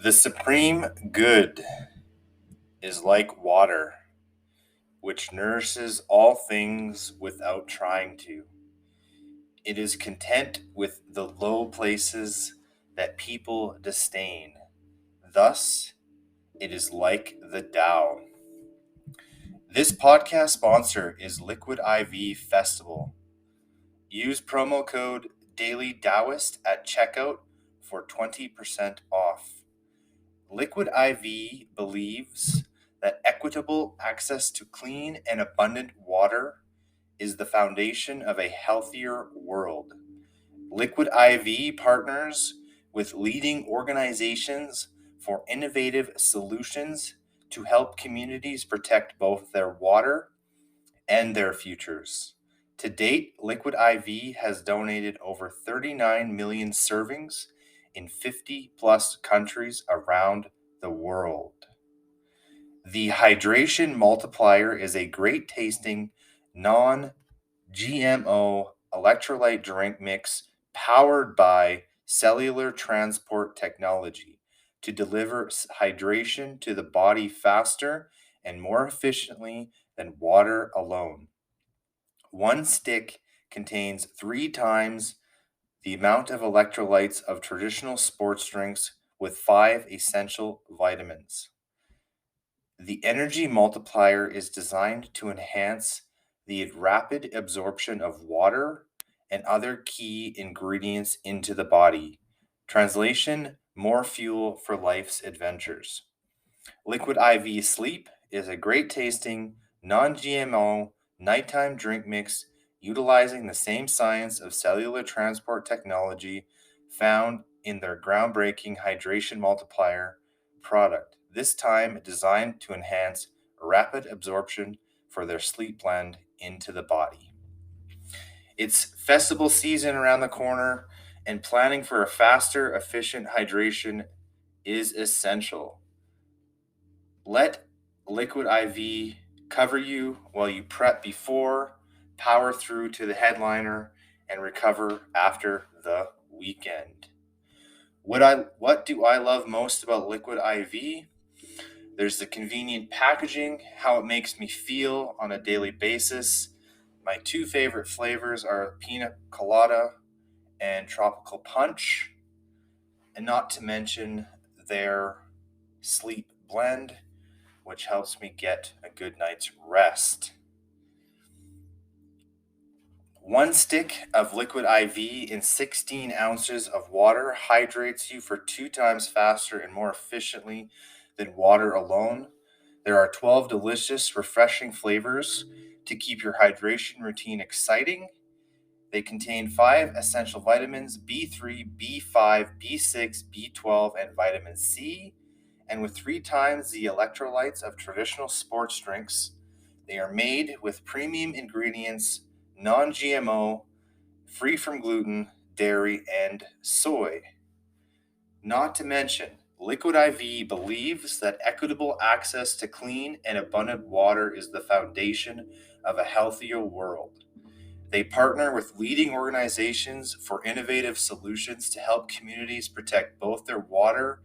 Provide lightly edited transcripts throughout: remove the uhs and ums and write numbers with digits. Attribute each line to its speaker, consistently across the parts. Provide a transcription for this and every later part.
Speaker 1: The supreme good is like water, which nourishes all things without trying to. It is content with the low places that people disdain. Thus, it is like the Tao. This podcast sponsor is Liquid IV Festival. Use promo code Daily Taoist at checkout for 20% off. Liquid IV believes that equitable access to clean and abundant water is the foundation of a healthier world. Liquid IV partners with leading organizations for innovative solutions to help communities protect both their water and their futures. To date, Liquid IV has donated over 39 million servings in 50 plus countries around the world. The Hydration Multiplier is a great tasting, non-GMO electrolyte drink mix powered by Cellular Transport Technology to deliver hydration to the body faster and more efficiently than water alone. One stick contains 3 times the amount of electrolytes of traditional sports drinks with 5 essential vitamins. The energy multiplier is designed to enhance the rapid absorption of water and other key ingredients into the body. Translation: more fuel for life's adventures. Liquid IV Sleep is a great tasting, non-GMO nighttime drink mix utilizing the same science of cellular transport technology found in their groundbreaking Hydration Multiplier product, this time designed to enhance rapid absorption for their sleep blend into the body. It's festival season around the corner, and planning for a faster, efficient hydration is essential. Let Liquid IV cover you while you prep before, power through to the headliner, and recover after the weekend. What do I love most about Liquid IV? There's the convenient packaging, how it makes me feel on a daily basis. My 2 favorite flavors are pina colada and tropical punch, and not to mention their sleep blend, which helps me get a good night's rest. 1 stick of Liquid IV in 16 ounces of water hydrates you for 2 times faster and more efficiently than water alone. There are 12 delicious, refreshing flavors to keep your hydration routine exciting. They contain 5 essential vitamins: B3, B5, B6, B12, and vitamin C. And with 3 times the electrolytes of traditional sports drinks, they are made with premium ingredients, non-GMO, free from gluten, dairy, and soy. Not to mention, Liquid IV believes that equitable access to clean and abundant water is the foundation of a healthier world. They partner with leading organizations for innovative solutions to help communities protect both their water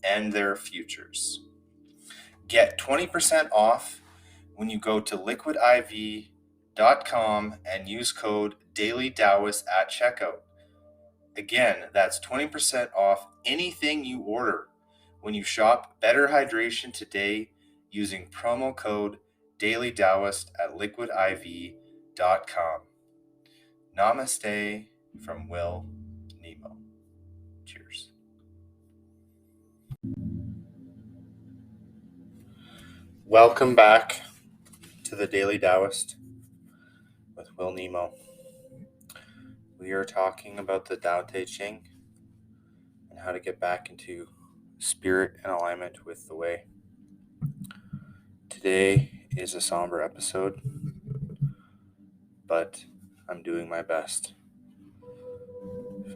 Speaker 1: and their futures. Get 20% off when you go to liquidiv.com and use code DailyTaoist at checkout. Again, that's 20% off anything you order when you shop Better Hydration today using promo code DailyTaoist at liquidiv.com. Namaste from Will Nemo. Cheers. Welcome back to the Daily Taoist with Will Nemo. We are talking about the Tao Te Ching and how to get back into spirit and alignment with the way. Today is a somber episode, but I'm doing my best.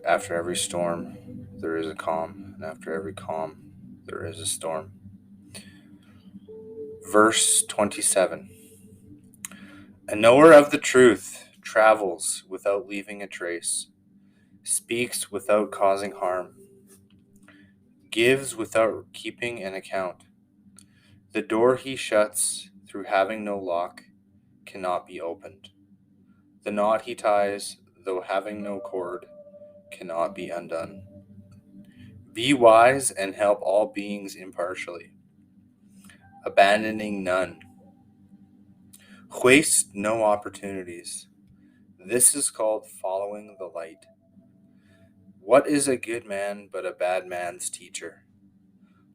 Speaker 1: After every storm, there is a calm, and after every calm, there is a storm. Verse 27. A knower of the truth travels without leaving a trace, speaks without causing harm, gives without keeping an account. The door he shuts through having no lock cannot be opened. The knot he ties, though having no cord, cannot be undone. Be wise and help all beings impartially, abandoning none. Waste no opportunities. This is called following the light. What is a good man but a bad man's teacher?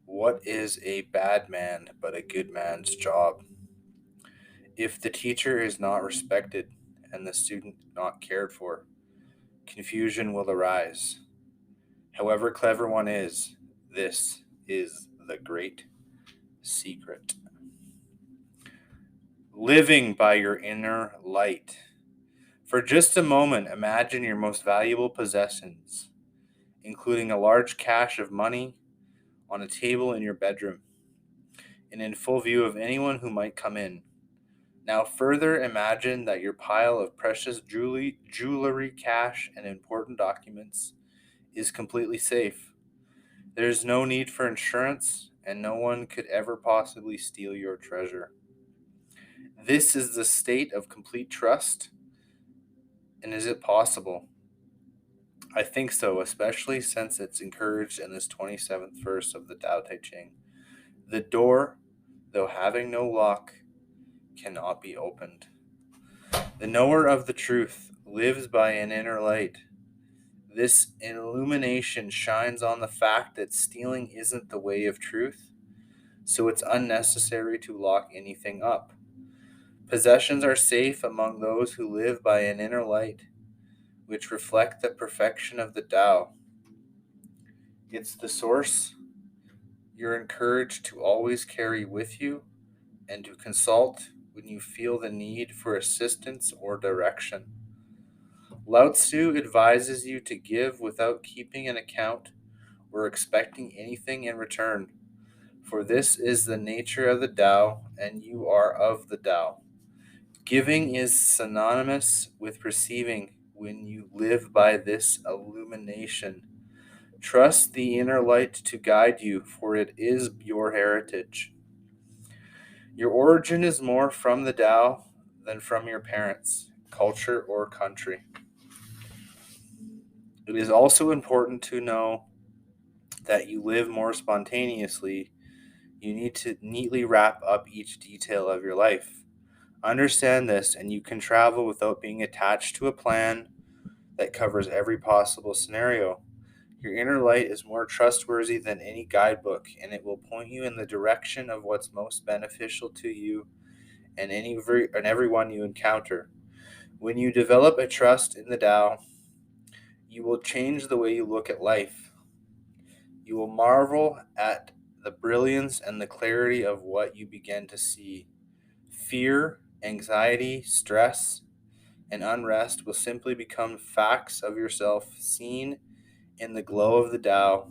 Speaker 1: What is a bad man but a good man's job? If the teacher is not respected and the student not cared for, confusion will arise. However clever one is, this is the great secret. Living by your inner light. For just a moment, imagine your most valuable possessions, including a large cache of money, on a table in your bedroom, and in full view of anyone who might come in. Now further imagine that your pile of precious jewelry, cash, and important documents is completely safe. There is no need for insurance, and no one could ever possibly steal your treasure. This is the state of complete trust, and is it possible? I think so, especially since it's encouraged in this 27th verse of the Tao Te Ching. The door, though having no lock, cannot be opened. The knower of the truth lives by an inner light. This illumination shines on the fact that stealing isn't the way of truth, so it's unnecessary to lock anything up. Possessions are safe among those who live by an inner light, which reflect the perfection of the Tao. It's the source you're encouraged to always carry with you and to consult when you feel the need for assistance or direction. Lao-Tzu advises you to give without keeping an account or expecting anything in return, for this is the nature of the Tao, and you are of the Tao. Giving is synonymous with receiving when you live by this illumination. Trust the inner light to guide you, for it is your heritage. Your origin is more from the Tao than from your parents, culture, or country. It is also important to know that you live more spontaneously. You need to neatly wrap up each detail of your life. Understand this, and you can travel without being attached to a plan that covers every possible scenario. Your inner light is more trustworthy than any guidebook, and it will point you in the direction of what's most beneficial to you and everyone you encounter. When you develop a trust in the Tao, you will change the way you look at life. You will marvel at the brilliance and the clarity of what you begin to see. Fear, anxiety, stress, and unrest will simply become facts of yourself seen in the glow of the Tao,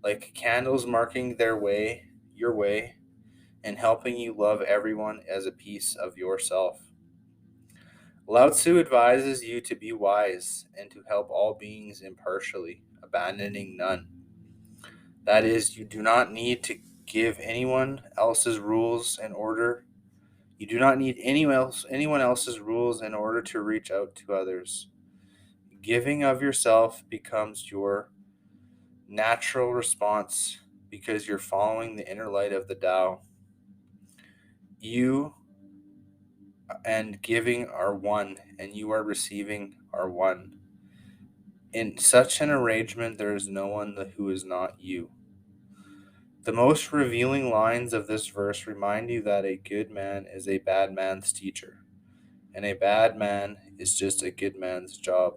Speaker 1: like candles marking your way, and helping you love everyone as a piece of yourself. Lao Tzu advises you to be wise and to help all beings impartially, abandoning none. That is, you do not need to give anyone else's rules in order. You do not need anyone else's rules in order to reach out to others. Giving of yourself becomes your natural response because you're following the inner light of the Tao. You and giving are one, and you are receiving are one. In such an arrangement, there is no one who is not you. The most revealing lines of this verse remind you that a good man is a bad man's teacher, and a bad man is just a good man's job.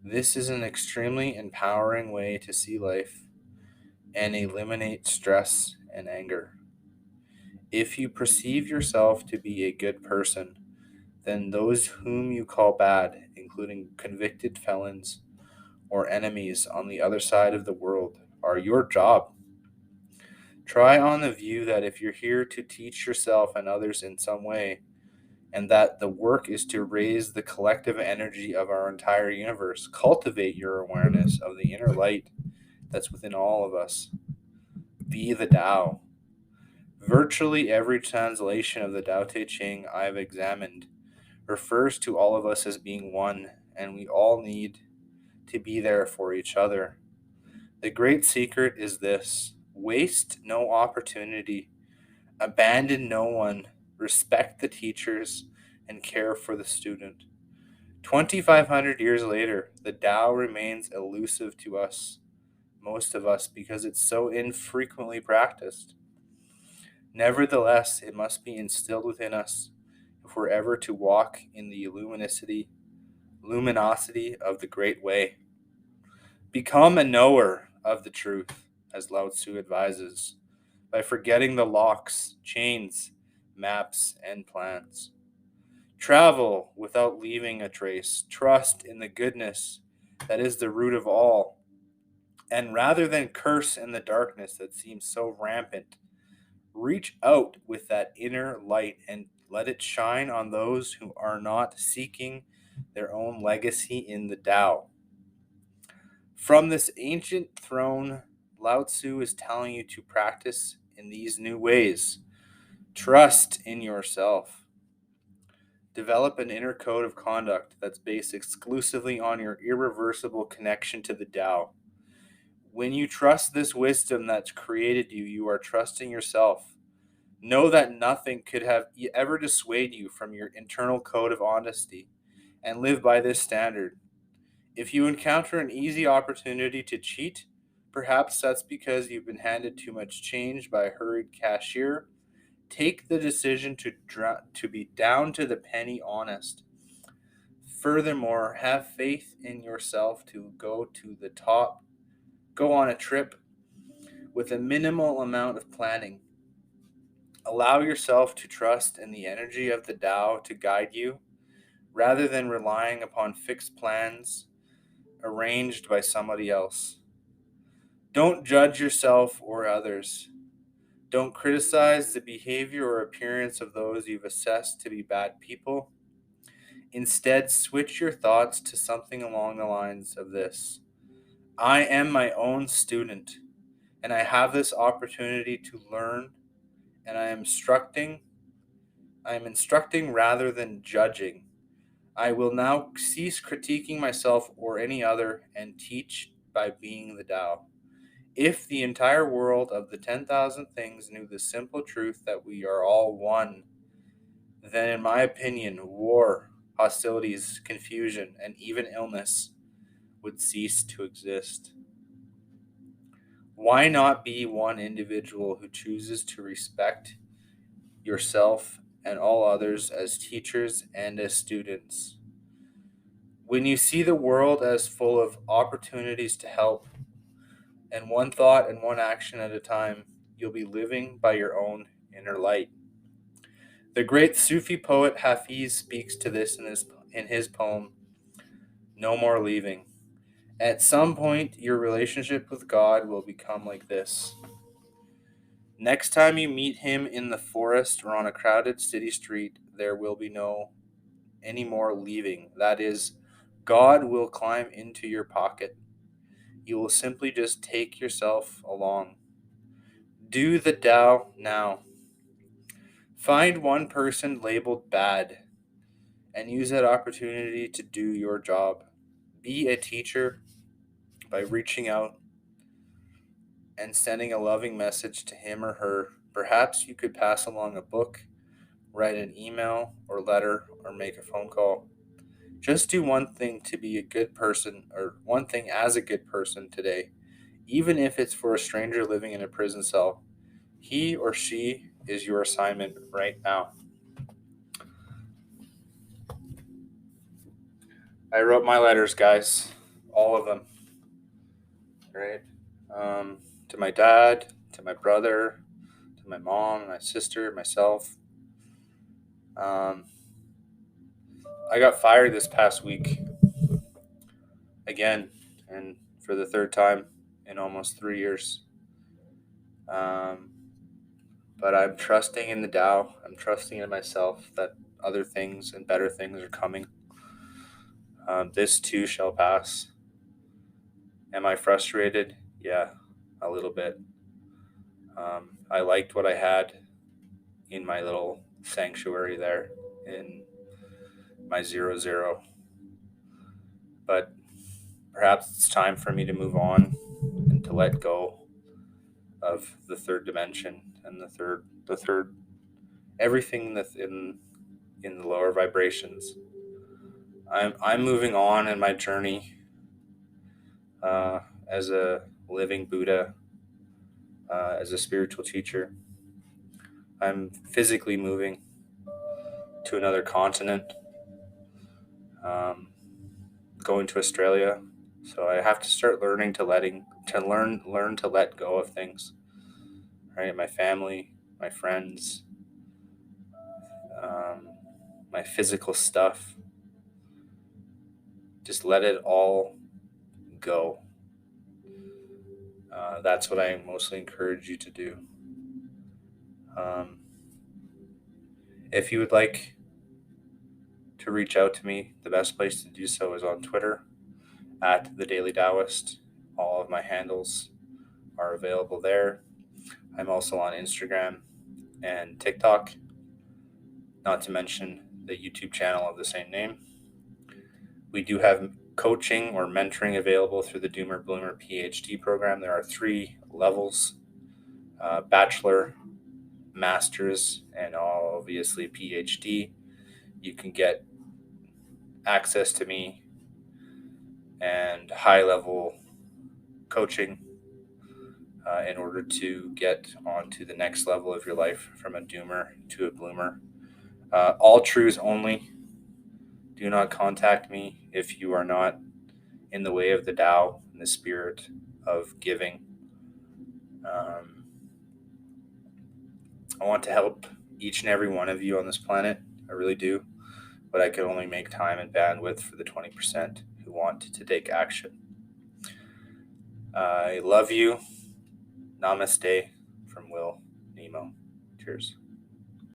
Speaker 1: This is an extremely empowering way to see life and eliminate stress and anger. If you perceive yourself to be a good person, then those whom you call bad, including convicted felons or enemies on the other side of the world, are your job. Try on the view that if you're here to teach yourself and others in some way, and that the work is to raise the collective energy of our entire universe, cultivate your awareness of the inner light that's within all of us. Be the Tao. Virtually every translation of the Tao Te Ching I've examined refers to all of us as being one, and we all need to be there for each other. The great secret is this: waste no opportunity, abandon no one, respect the teachers, and care for the student. 2,500 years later, the Tao remains elusive to us, most of us, because it's so infrequently practiced. Nevertheless, it must be instilled within us if we're ever to walk in the luminosity of the great way. Become a knower of the truth, as Lao-Tzu advises, by forgetting the locks, chains, maps, and plans. Travel without leaving a trace. Trust in the goodness that is the root of all. And rather than curse in the darkness that seems so rampant, reach out with that inner light and let it shine on those who are not seeking their own legacy in the Tao. From this ancient throne, Lao Tzu is telling you to practice in these new ways. Trust in yourself. Develop an inner code of conduct that's based exclusively on your irreversible connection to the Tao. When you trust this wisdom that's created you, you are trusting yourself. Know that nothing could have ever dissuade you from your internal code of honesty, and live by this standard. If you encounter an easy opportunity to cheat, perhaps that's because you've been handed too much change by a hurried cashier. Take the decision to be down to the penny honest. Furthermore, have faith in yourself to go to the top. Go on a trip with a minimal amount of planning. Allow yourself to trust in the energy of the Tao to guide you rather than relying upon fixed plans arranged by somebody else. Don't judge yourself or others. Don't criticize the behavior or appearance of those you've assessed to be bad people. Instead, switch your thoughts to something along the lines of this: I am my own student, and I have this opportunity to learn, and I am instructing rather than judging. I will now cease critiquing myself or any other and teach by being the Tao. If the entire world of the 10,000 things knew the simple truth that we are all one, then, in my opinion, war, hostilities, confusion, and even illness would cease to exist. Why not be one individual who chooses to respect yourself and all others as teachers and as students? When you see the world as full of opportunities to help, and one thought and one action at a time, you'll be living by your own inner light. The great Sufi poet Hafiz speaks to this in his poem, No More Leaving. At some point, your relationship with God will become like this. Next time you meet him in the forest or on a crowded city street, there will be no any more leaving. That is, God will climb into your pocket. You will simply just take yourself along. Do the Tao now. Find one person labeled bad and use that opportunity to do your job. Be a teacher by reaching out and sending a loving message to him or her. Perhaps you could pass along a book, write an email or letter, or make a phone call. Just do one thing to be a good person, or one thing as a good person today, even if it's for a stranger living in a prison cell. He or she is your assignment right now. I wrote my letters, guys, all of them, right? To my dad, to my brother, to my mom, my sister, myself. Um, I got fired this past week again, and for the third time in almost 3 years. Um, but I'm trusting in the Tao. I'm trusting in myself that other things and better things are coming. This too shall pass. Am I frustrated? Yeah, a little bit. I liked what I had in my little sanctuary there in my 0, but perhaps it's time for me to move on and to let go of the third dimension and the third everything that's in the lower vibrations. I'm moving on in my journey uh, as a living Buddha, as a spiritual teacher. I'm physically moving to another continent, um, going to Australia. So I have to start learning to learn to let go of things. Right, my family, my friends, um, my physical stuff. Just let it all go. That's what I mostly encourage you to do. Um, if you would like to reach out to me, the best place to do so is on Twitter at the Daily Taoist. All of my handles are available there. I'm also on Instagram and TikTok, not to mention the YouTube channel of the same name. We do have coaching or mentoring available through the Doomer Bloomer PhD program. There are 3 levels: bachelor, master's, and obviously PhD. You can get access to me and high level coaching in order to get onto the next level of your life from a doomer to a bloomer. All truths only. Do not contact me if you are not in the way of the Tao and the spirit of giving. Um, I want to help each and every one of you on this planet. I really do. But I can only make time and bandwidth for the 20% who want to take action. I love you. Namaste from Will Nemo. Cheers.